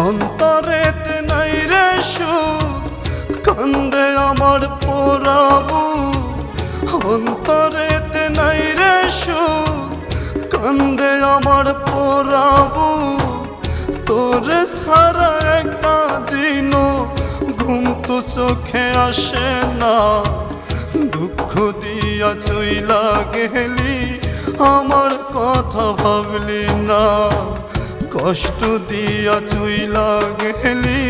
অন্তরেতে নাই রে সুখ, কান্দে আমার পোড়াবু। অন্তরেতে নাই রে সুখ, কান্দে আমার পোড়াবু। তোরে সারা একটা দিনও ঘুম তো চোখে আসে না। দুঃখ দিয়া চইলা গেলি, আমার কথা ভাবলি না। কষ্ট দিয়া চইলা গেলি,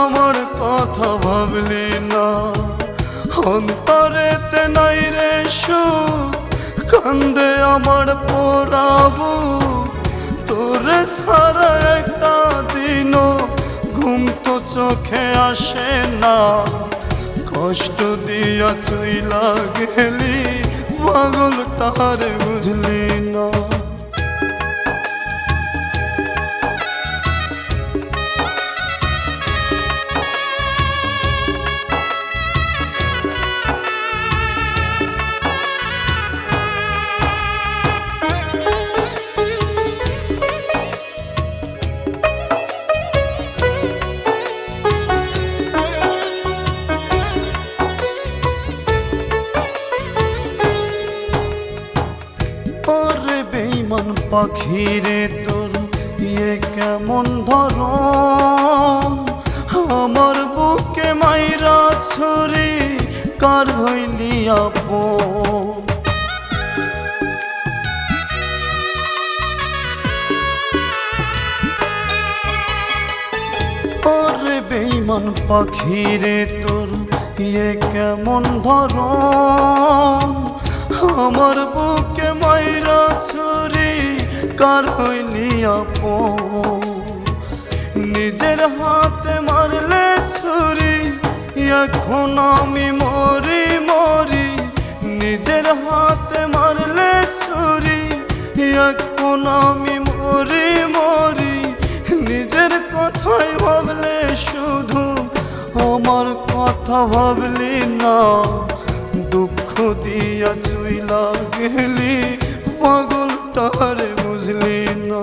আমার কথা ভাবলি না। অন্তরেতে নাই রে সুখ, কান্দে আমার পোড়াবু। তোরে সারা একটা দিনও ঘুম তো চোখে আসে না। কষ্ট দিয়া চইলা গেলি, পাগলটারে বুঝলি না। বেঈমান পাখিরে তোর ইয়ে কেমন ধরম, আমার বুকে মাইরা ছুরি কার হইলি আপন। ওরে বেঈমান পাখিরে তোর ইয়ে কেমন ধরম, আমার বুকে মাইরা ছুরি কার হইলি আপন। নিজের হাতে মারলে ছুরি, এখন আমি মরি মরি। নিজের হাতে মারলে ছুরি, এখন আমি মরি মরি। নিজের কথাই ভাবলে শুধু, আমার কথা ভাবলি না। দুঃখ দিয়া চইলা গেলি, পাগলটারে বুঝলি না।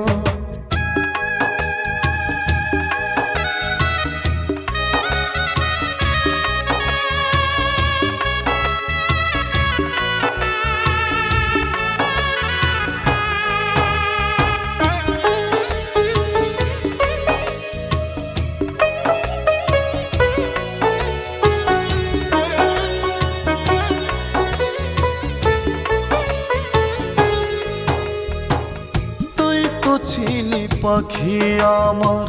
ছিলি পাখি আমার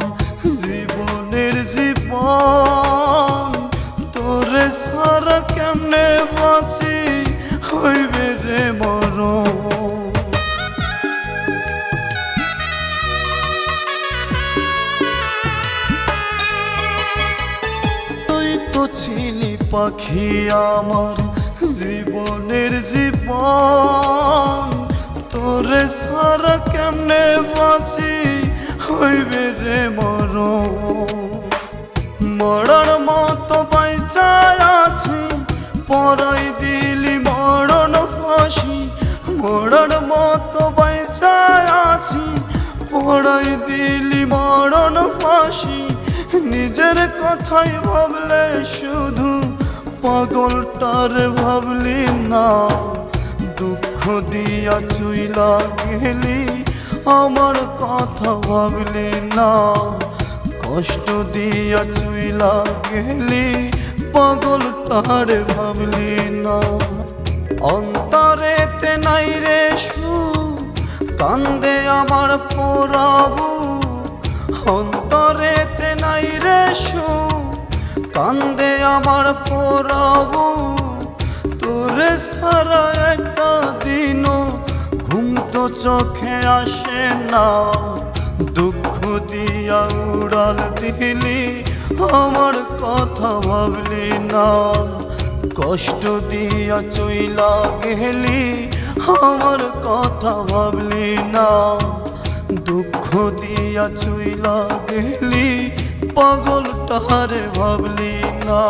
জীবনের জীবন, তোরে সারা কেমনে বাঁচি হইবে রে মরণ। তুই তো ছিলি পাখি আমার জীবনের জীবন, তোরে সারা কেমনে বাঁচি হইবে রে মরণ। মরার মতো বাইচায় আছি, পরাই দিলি মরণ ফাঁসি। মরার মতো বাইচায় আছি, পরাই দিলি মরণ ফাঁসি। নিজের কথাই ভাবলে শুধু, পাগলটার ভাবলি না। দুঃখ দিয়া চইলা গেলি, আমার কথা ভাবলি না। কষ্ট দিয়া চইলা গেলি, পাগলটারে ভাবলি না। অন্তরেতে নাই রে সুখ, কান্দে আমার পোড়াবু। অন্তরেতে নাই রে সুখ, কান্দে আমার পোড়াবু। তোরে সারা একটা দিনও ঘুম তো চোখে আসে না। দুঃখ দিয়া উড়াল দিলি, আমার কথা ভাবলি না। কষ্ট দিয়া চইলা গেলি, আমার কথা ভাবলি না। দুঃখ দিয়া চইলা গেলি, পাগলটারে ভাবলি না।